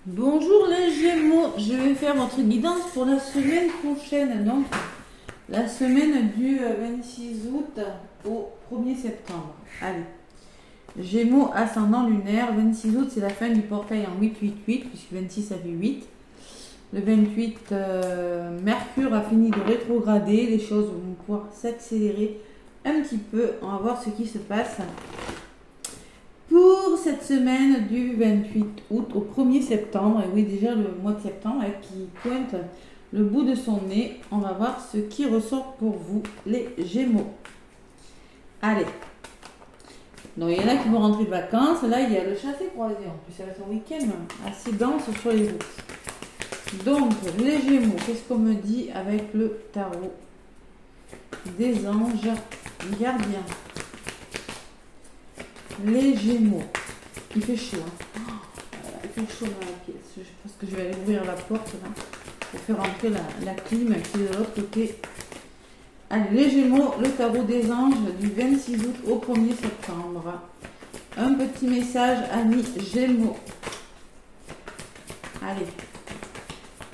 Bonjour les Gémeaux, je vais faire votre guidance pour la semaine prochaine, donc la semaine du 26 août au 1er septembre. Allez, Gémeaux ascendant lunaire, 26 août c'est la fin du portail en 8-8-8, puisque 26 ça fait 8. Le 28, Mercure a fini de rétrograder, les choses vont pouvoir s'accélérer un petit peu, on va voir ce qui se passe. Pour cette semaine du 28 août au 1er septembre, et oui déjà le mois de septembre qui pointe le bout de son nez, on va voir ce qui ressort pour vous les Gémeaux. Allez, donc il y en a qui vont rentrer de vacances, là il y a le chassé-croisé, en plus ça va être un week-end assez dense sur les routes. Donc les Gémeaux, qu'est-ce qu'on me dit avec le tarot des anges gardiens? Les Gémeaux. Il fait chaud. Hein. Il fait chaud dans la pièce. Je pense que je vais aller ouvrir la porte là pour faire entrer la clim qui est de l'autre côté. Allez, les Gémeaux, le tarot des anges du 26 août au 1er septembre. Un petit message, amis Gémeaux. Allez.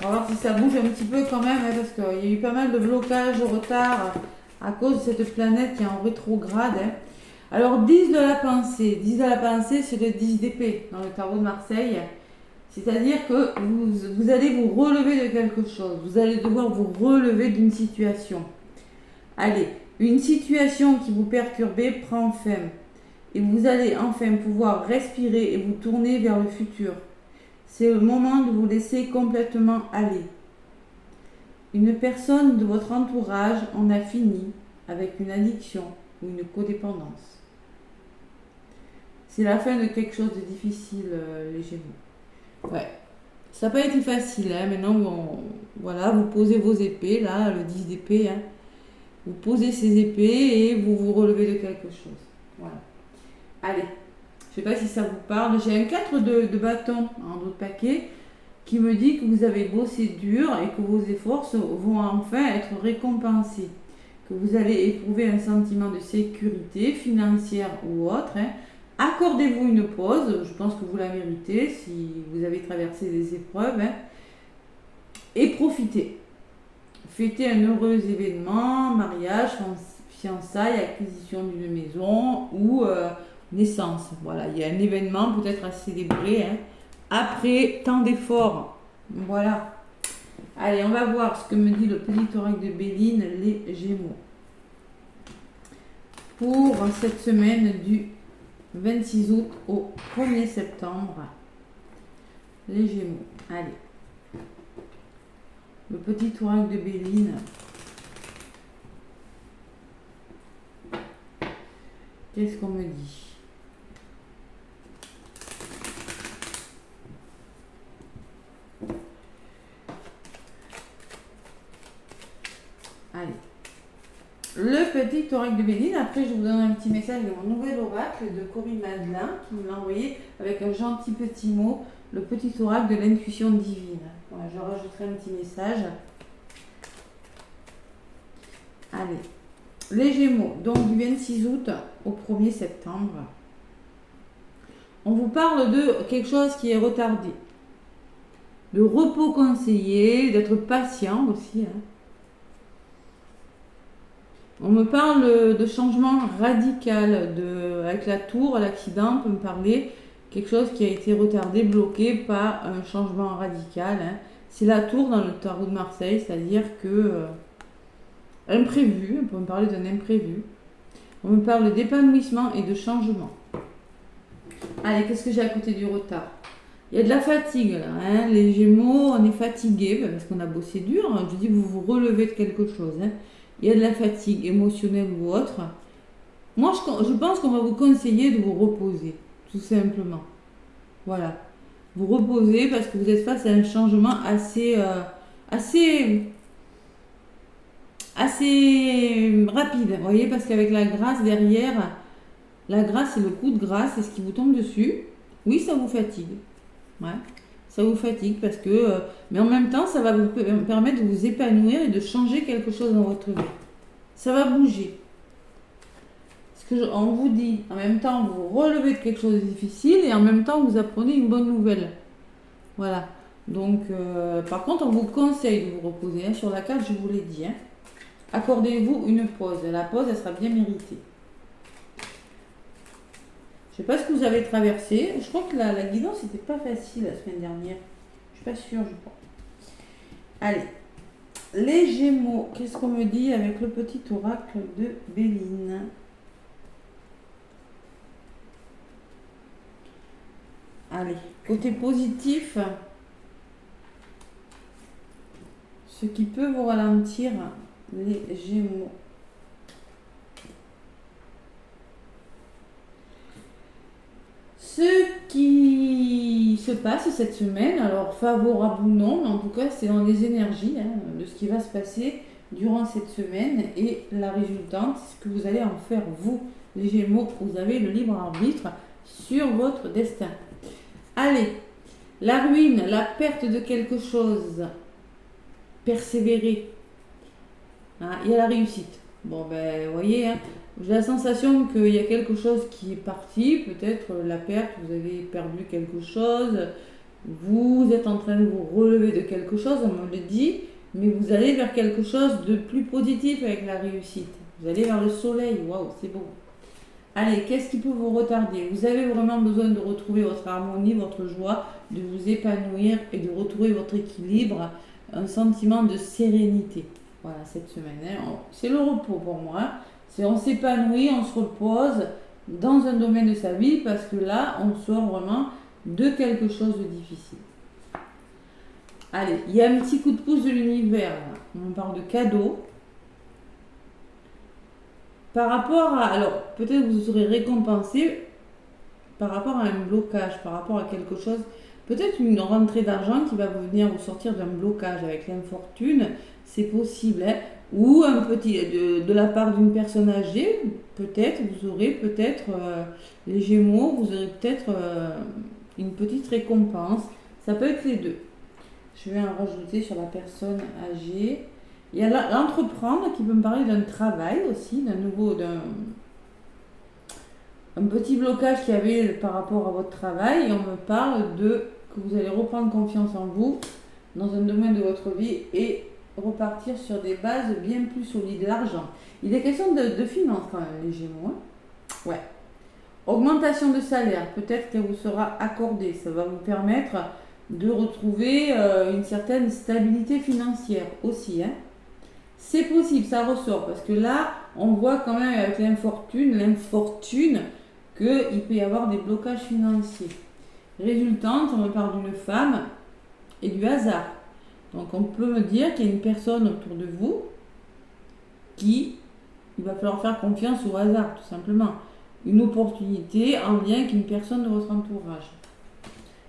On va voir si ça bouge un petit peu quand même, hein, parce qu'il y a eu pas mal de blocages, de retard à cause de cette planète qui est en rétrograde. Hein. Alors, 10 de la pensée. 10 de la pensée, c'est le 10 d'épée dans le tarot de Marseille. C'est-à-dire que vous allez vous relever de quelque chose. Vous allez devoir vous relever d'une situation. Allez, une situation qui vous perturbait prend fin. Et vous allez enfin pouvoir respirer et vous tourner vers le futur. C'est le moment de vous laisser complètement aller. Une personne de votre entourage en a fini avec une addiction ou une codépendance. C'est la fin de quelque chose de difficile, les Gémeaux. Ouais. Ça n'a pas été facile, hein. Maintenant, voilà, vous posez vos épées, là, le 10 d'épée. Hein. Vous posez ces épées et vous vous relevez de quelque chose. Voilà. Allez, je ne sais pas si ça vous parle. J'ai un 4 de bâton en d'autres paquets qui me dit que vous avez bossé dur et que vos efforts vont enfin être récompensés. Que vous allez éprouver un sentiment de sécurité financière ou autre. Hein. Accordez-vous une pause, je pense que vous la méritez si vous avez traversé des épreuves. Hein. Et profitez. Fêtez un heureux événement, mariage, fiançailles, acquisition d'une maison ou naissance. Voilà, il y a un événement peut-être à célébrer hein, après tant d'efforts. Voilà. Allez, on va voir ce que me dit le petit oracle de Béline, les Gémeaux. Pour cette semaine du 26 août au 1er septembre, les Gémeaux. Allez. Le petit oracle de Béline. Qu'est-ce qu'on me dit? Allez. Le petit oracle de Béline. Après, je vous donne un petit message de mon nouvel oracle de Corinne Madelin qui me l'a envoyé avec un gentil petit mot. Le petit oracle de l'intuition divine. Voilà, je rajouterai un petit message. Allez. Les Gémeaux, donc du 26 août au 1er septembre. On vous parle de quelque chose qui est retardé. De repos conseillé, d'être patient aussi. Hein. On me parle de changement radical. Avec la tour, l'accident, on peut me parler quelque chose qui a été retardé, bloqué par un changement radical. Hein. C'est la tour dans le tarot de Marseille, c'est-à-dire que imprévu, on peut me parler d'un imprévu. On me parle d'épanouissement et de changement. Allez, qu'est-ce que j'ai à côté du retard? Il y a de la fatigue là, hein. Les Gémeaux, on est fatigué parce qu'on a bossé dur. Je dis vous vous relevez de quelque chose. Hein. Il y a de la fatigue émotionnelle ou autre. Moi, je pense qu'on va vous conseiller de vous reposer, tout simplement. Voilà. Vous reposez parce que vous êtes face à un changement assez rapide, vous voyez, parce qu'avec la grâce derrière, la grâce c'est le coup de grâce, c'est ce qui vous tombe dessus. Oui, ça vous fatigue. Ouais, ça vous fatigue parce que, mais en même temps, ça va vous permettre de vous épanouir et de changer quelque chose dans votre vie. Ça va bouger. On vous dit, en même temps, vous relevez de quelque chose de difficile et en même temps, vous apprenez une bonne nouvelle. Voilà. Donc, par contre, on vous conseille de vous reposer. Hein. Sur la carte, je vous l'ai dit. Hein. Accordez-vous une pause. La pause, elle sera bien méritée. Je sais pas ce que vous avez traversé. Je crois que la guidance n'était pas facile la semaine dernière. Je suis pas sûre, je crois. Allez. Les Gémeaux, qu'est-ce qu'on me dit avec le petit oracle de Béline? Allez, côté positif, ce qui peut vous ralentir, les Gémeaux. Ce qui se passe cette semaine, alors favorable ou non, mais en tout cas c'est dans les énergies de ce qui va se passer durant cette semaine et la résultante, c'est ce que vous allez en faire vous, les Gémeaux. Vous avez le libre arbitre sur votre destin. Allez, la ruine, la perte de quelque chose, persévérer. Hein, il y a la réussite. Bon ben, vous voyez, hein, j'ai la sensation qu'il y a quelque chose qui est parti, peut-être la perte, vous avez perdu quelque chose, vous êtes en train de vous relever de quelque chose, on me le dit, mais vous allez vers quelque chose de plus positif avec la réussite. Vous allez vers le soleil, waouh, c'est beau. Allez, qu'est-ce qui peut vous retarder? Vous avez vraiment besoin de retrouver votre harmonie, votre joie, de vous épanouir et de retrouver votre équilibre, un sentiment de sérénité. Voilà, cette semaine, hein. C'est le repos pour moi. C'est on s'épanouit, on se repose dans un domaine de sa vie parce que là, on sort vraiment de quelque chose de difficile. Allez, il y a un petit coup de pouce de l'univers. On parle de cadeaux. Par rapport à... Alors, peut-être vous serez récompensé par rapport à un blocage, par rapport à quelque chose... Peut-être une rentrée d'argent qui va venir vous sortir d'un blocage avec l'infortune. C'est possible, hein. Ou un petit de la part d'une personne âgée, peut-être vous aurez peut-être les Gémeaux, vous aurez peut-être une petite récompense. Ça peut être les deux. Je vais en rajouter sur la personne âgée. Il y a l'entreprendre qui peut me parler d'un travail aussi, un petit blocage qu'il y avait par rapport à votre travail. Et on me parle de que vous allez reprendre confiance en vous dans un domaine de votre vie et repartir sur des bases bien plus solides. L'argent. Il est question de finances quand même, les Gémeaux. Hein. Ouais. Augmentation de salaire. Peut-être qu'elle vous sera accordée. Ça va vous permettre de retrouver une certaine stabilité financière aussi. Hein. C'est possible, ça ressort. Parce que là, on voit quand même avec l'infortune, qu'il peut y avoir des blocages financiers. Résultante, on me parle d'une femme et du hasard. Donc on peut me dire qu'il y a une personne autour de vous il va falloir faire confiance au hasard, tout simplement. Une opportunité en lien avec une personne de votre entourage.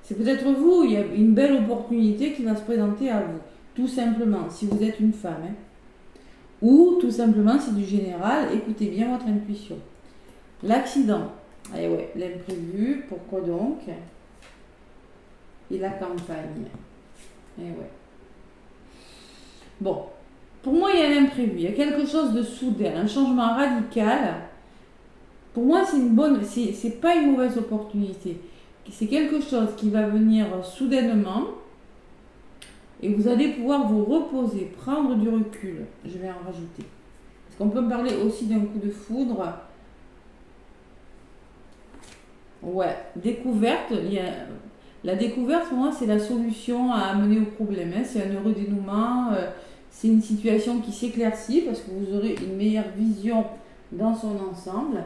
C'est peut-être vous, il y a une belle opportunité qui va se présenter à vous, tout simplement, si vous êtes une femme. Hein. Ou tout simplement, c'est du général, écoutez bien votre intuition. L'accident, eh ouais, l'imprévu, pourquoi donc? Et la campagne. Eh ouais. Bon, pour moi, il y a l'imprévu, il y a quelque chose de soudain, un changement radical. Pour moi, c'est pas une mauvaise opportunité. C'est quelque chose qui va venir soudainement et vous allez pouvoir vous reposer, prendre du recul. Je vais en rajouter. Parce qu'on peut me parler aussi d'un coup de foudre. Ouais, découverte. La découverte, pour moi, c'est la solution à amener au problème. Hein. C'est un heureux dénouement. C'est une situation qui s'éclaircit parce que vous aurez une meilleure vision dans son ensemble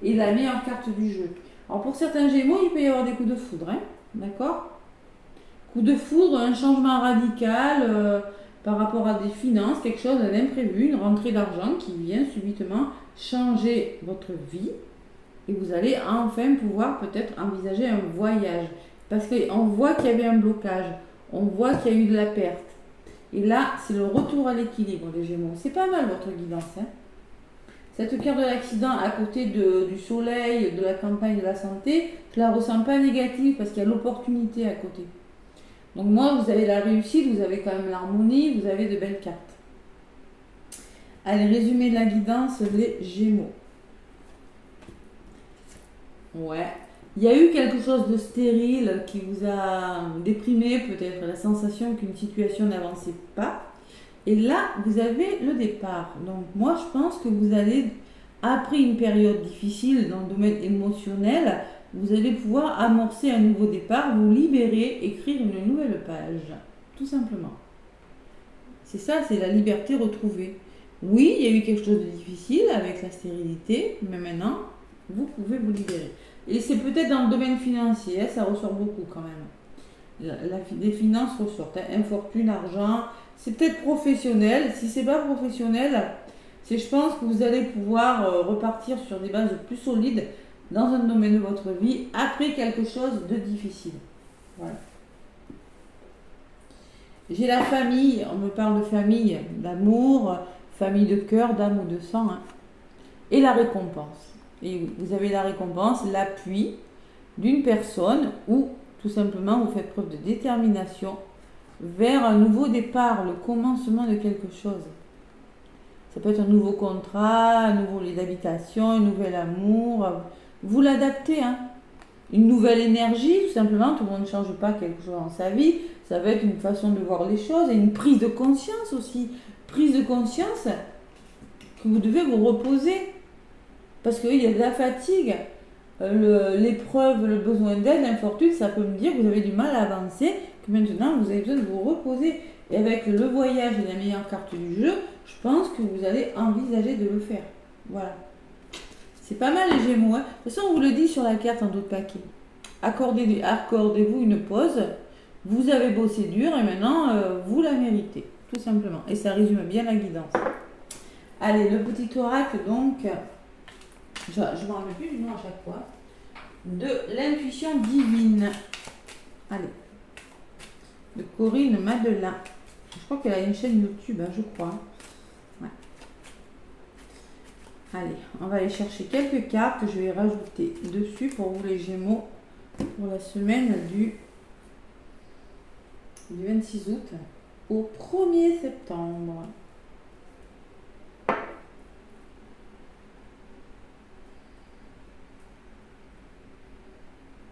et la meilleure carte du jeu. Alors pour certains Gémeaux, il peut y avoir des coups de foudre. Hein. D'accord ? Coup de foudre, un changement radical par rapport à des finances, quelque chose d'imprévu, une rentrée d'argent qui vient subitement changer votre vie. Et vous allez enfin pouvoir peut-être envisager un voyage. Parce qu'on voit qu'il y avait un blocage, on voit qu'il y a eu de la perte. Et là, c'est le retour à l'équilibre des Gémeaux. C'est pas mal votre guidance. Hein. Cette carte de l'accident à côté du soleil, de la campagne de la santé, je la ressens pas négative parce qu'il y a l'opportunité à côté. Donc moi, vous avez la réussite, vous avez quand même l'harmonie, vous avez de belles cartes. Allez, résumé de la guidance, les Gémeaux. Ouais. Il y a eu quelque chose de stérile qui vous a déprimé, peut-être la sensation qu'une situation n'avançait pas. Et là, vous avez le départ. Donc moi, je pense que vous allez, après une période difficile dans le domaine émotionnel, vous allez pouvoir amorcer un nouveau départ, vous libérer, écrire une nouvelle page. Tout simplement. C'est ça, c'est la liberté retrouvée. Oui, il y a eu quelque chose de difficile avec la stérilité, mais maintenant, vous pouvez vous libérer. Et c'est peut-être dans le domaine financier, ça ressort beaucoup quand même. Les finances ressortent, infortune, argent, c'est peut-être professionnel. Si c'est pas professionnel, c'est je pense que vous allez pouvoir repartir sur des bases plus solides dans un domaine de votre vie après quelque chose de difficile. Voilà. J'ai la famille, on me parle de famille, d'amour, famille de cœur, d'âme ou de sang, hein, et la récompense. Et vous avez la récompense, l'appui d'une personne ou tout simplement vous faites preuve de détermination vers un nouveau départ, le commencement de quelque chose. Ça peut être un nouveau contrat, un nouveau lieu d'habitation, un nouvel amour. Vous l'adaptez, hein. Une nouvelle énergie, tout simplement. Tout le monde ne change pas quelque chose dans sa vie. Ça va être une façon de voir les choses et une prise de conscience aussi. Prise de conscience que vous devez vous reposer. Parce qu'il y a de la fatigue, l'épreuve, le besoin d'aide, l'infortune, ça peut me dire que vous avez du mal à avancer, que maintenant vous avez besoin de vous reposer. Et avec le voyage et la meilleure carte du jeu, je pense que vous allez envisager de le faire. Voilà. C'est pas mal les Gémeaux. Hein. De toute façon, on vous le dit sur la carte en d'autres paquets. Accordez-vous une pause. Vous avez bossé dur et maintenant vous la méritez. Tout simplement. Et ça résume bien la guidance. Allez, le petit oracle donc. Je me rappelle plus du nom à chaque fois. De l'intuition divine. Allez. De Corinne Madelin. Je crois qu'elle a une chaîne YouTube, hein, je crois. Ouais. Allez, on va aller chercher quelques cartes que je vais rajouter dessus pour vous les Gémeaux pour la semaine du 26 août au 1er septembre.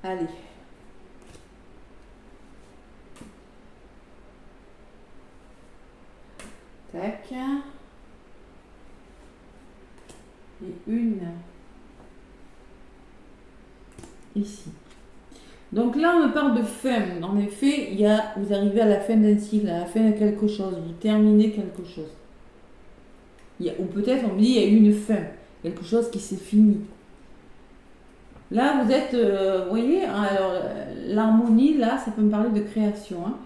Allez. Tac. Et une ici. Donc là, on me parle de fin. En effet, vous arrivez à la fin d'un cycle, à la fin de quelque chose, vous terminez quelque chose. Ou peut-être on me dit il y a eu une fin, quelque chose qui s'est fini. Là, vous êtes, vous voyez, alors l'harmonie, là, ça peut me parler de création. Hein.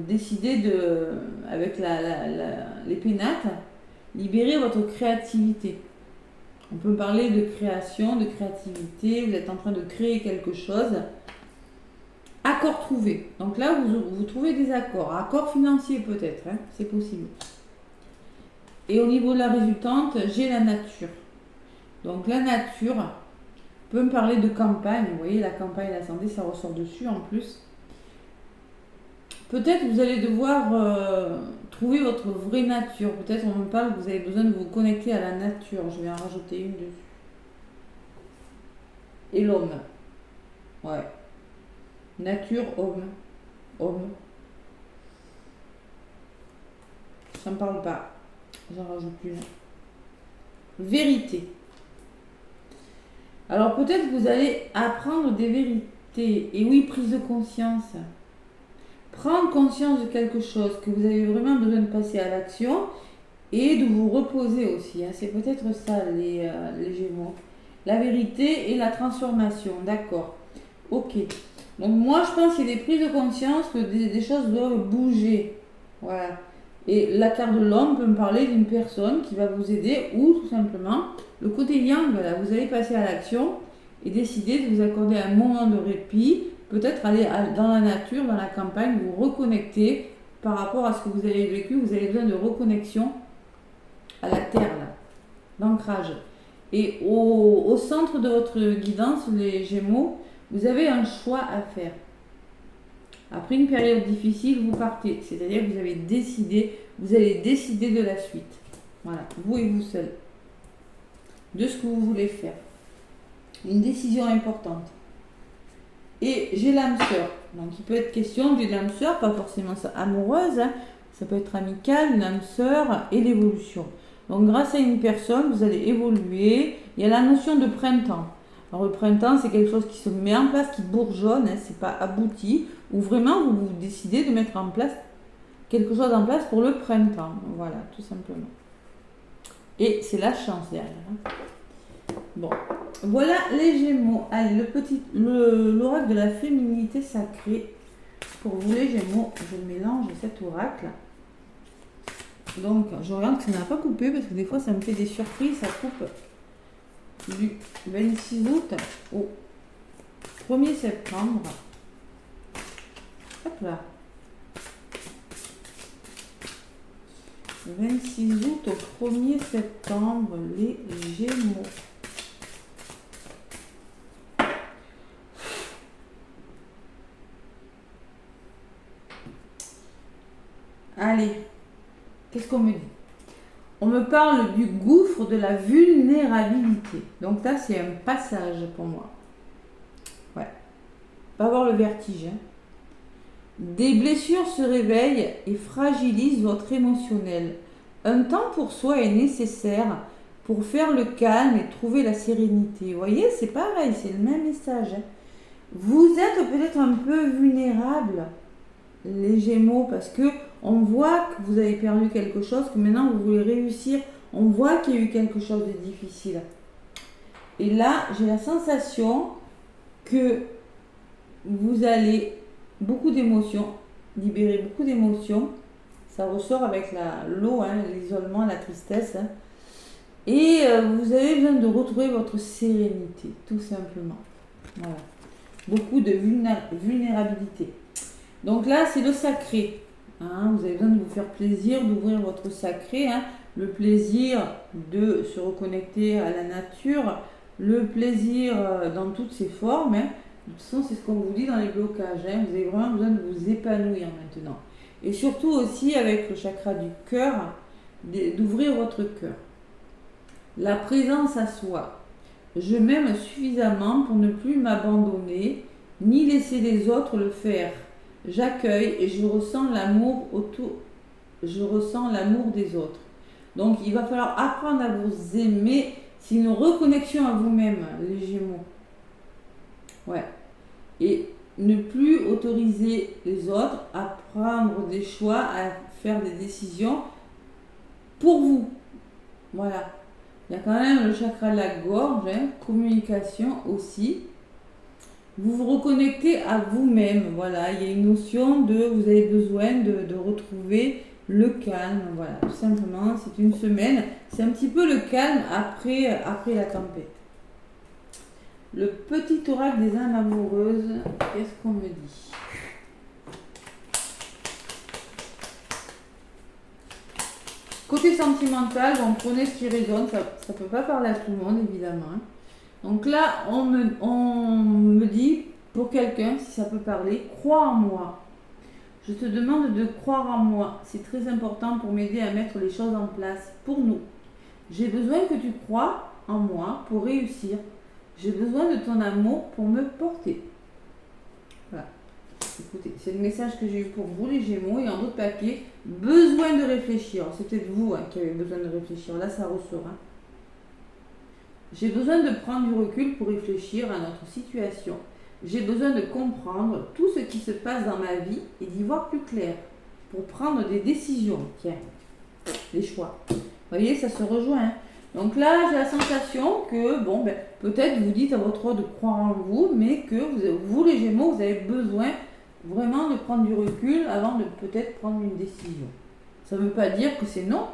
Décider de, avec les pénates, libérer votre créativité. On peut parler de création, de créativité, vous êtes en train de créer quelque chose. Accord trouvé. Donc là, vous trouvez des accords. Accords financiers peut-être, hein, c'est possible. Et au niveau de la résultante, j'ai la nature. Donc la nature peut me parler de campagne. Vous voyez, la campagne, la santé, ça ressort dessus en plus. Peut-être vous allez devoir trouver votre vraie nature. Peut-être on me parle que vous avez besoin de vous connecter à la nature. Je vais en rajouter une dessus. Et l'homme. Ouais. Nature, homme. Homme. Ça ne me parle pas. J'en rajoute une. Vérité. Alors peut-être que vous allez apprendre des vérités. Et oui, prise de conscience. Prendre conscience de quelque chose, que vous avez vraiment besoin de passer à l'action et de vous reposer aussi. Hein. C'est peut-être ça les Gémeaux. La vérité et la transformation, d'accord. Ok. Donc moi je pense qu'il y a des prises de conscience que des choses doivent bouger. Voilà. Et la carte de l'homme peut me parler d'une personne qui va vous aider ou tout simplement le côté yang, là, vous allez passer à l'action et décider de vous accorder un moment de répit. Peut-être aller dans la nature, dans la campagne, vous reconnecter par rapport à ce que vous avez vécu. Vous avez besoin de reconnexion à la terre, d'ancrage. Et au centre de votre guidance, les Gémeaux, vous avez un choix à faire. Après une période difficile, vous partez. C'est-à-dire que vous allez décider de la suite. Voilà, vous et vous seul. De ce que vous voulez faire. Une décision importante. Et j'ai l'âme sœur. Donc il peut être question d'une âme sœur, pas forcément amoureuse, hein. Ça peut être amical, une âme sœur et l'évolution. Donc grâce à une personne, vous allez évoluer. Il y a la notion de printemps. Alors le printemps, c'est quelque chose qui se met en place, qui bourgeonne, hein, c'est pas abouti, ou vraiment vous décidez de mettre en place quelque chose en place pour le printemps. Voilà, tout simplement. Et c'est la chance derrière. Hein. Bon, voilà les Gémeaux. Allez, l'oracle de la féminité sacrée. Pour vous les Gémeaux, je mélange cet oracle. Donc, je regarde que ça n'a pas coupé parce que des fois ça me fait des surprises. Ça coupe du 26 août au 1er septembre. Hop là. 26 août au 1er septembre, les Gémeaux. Allez, qu'est-ce qu'on me dit? On me parle du gouffre de la vulnérabilité. Donc là, c'est un passage pour moi. Ouais. Pas avoir le vertige. Hein. Des blessures se réveillent et fragilisent votre émotionnel. Un temps pour soi est nécessaire pour faire le calme et trouver la sérénité. Vous voyez, c'est pareil, c'est le même message. Hein. Vous êtes peut-être un peu vulnérable, les Gémeaux, parce que on voit que vous avez perdu quelque chose, que maintenant vous voulez réussir. On voit qu'il y a eu quelque chose de difficile. Et là, j'ai la sensation que vous allez beaucoup d'émotions, libérer beaucoup d'émotions. Ça ressort avec l'eau, hein, l'isolement, la tristesse. Hein. Et vous avez besoin de retrouver votre sérénité, tout simplement. Voilà. Beaucoup de vulnérabilité. Donc là, c'est le sacré. Hein, vous avez besoin de vous faire plaisir, d'ouvrir votre sacré. Hein, le plaisir de se reconnecter à la nature, le plaisir dans toutes ses formes. Hein. De toute façon, c'est ce qu'on vous dit dans les blocages. Hein, vous avez vraiment besoin de vous épanouir maintenant. Et surtout aussi avec le chakra du cœur, d'ouvrir votre cœur. La présence à soi. Je m'aime suffisamment pour ne plus m'abandonner, ni laisser les autres le faire. J'accueille et je ressens l'amour autour. Je ressens l'amour des autres. Donc il va falloir apprendre à vous aimer. C'est une reconnexion à vous-même, les Gémeaux. Ouais. Et ne plus autoriser les autres à prendre des choix, à faire des décisions pour vous. Voilà. Il y a quand même le chakra de la gorge, hein, communication aussi. Vous vous reconnectez à vous-même, voilà. Il y a une notion de, vous avez besoin de retrouver le calme, voilà. Tout simplement, c'est une semaine. C'est un petit peu le calme après la tempête. Le petit oracle des âmes amoureuses, qu'est-ce qu'on me dit? Côté sentimental, bon, prenez ce qui résonne, ça ne peut pas parler à tout le monde, évidemment. Hein. Donc là, on me dit, pour quelqu'un, si ça peut parler, crois en moi. Je te demande de croire en moi. C'est très important pour m'aider à mettre les choses en place pour nous. J'ai besoin que tu crois en moi pour réussir. J'ai besoin de ton amour pour me porter. Voilà. Écoutez, c'est le message que j'ai eu pour vous, les Gémeaux, et en d'autres papiers, besoin de réfléchir. C'est peut-être vous qui avez besoin de réfléchir. Là, ça ressort. Hein. J'ai besoin de prendre du recul pour réfléchir à notre situation. J'ai besoin de comprendre tout ce qui se passe dans ma vie et d'y voir plus clair pour prendre des décisions. Tiens, les choix. Vous voyez, ça se rejoint. Hein. Donc là, j'ai la sensation que, bon, peut-être vous dites à votre tour de croire en vous, mais que vous, les Gémeaux, vous avez besoin vraiment de prendre du recul avant de peut-être prendre une décision. Ça ne veut pas dire que c'est non,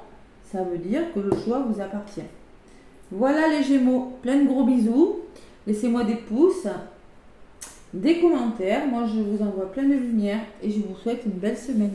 ça veut dire que le choix vous appartient. Voilà les Gémeaux, plein de gros bisous. Laissez-moi des pouces, des commentaires. Moi, je vous envoie plein de lumière et je vous souhaite une belle semaine.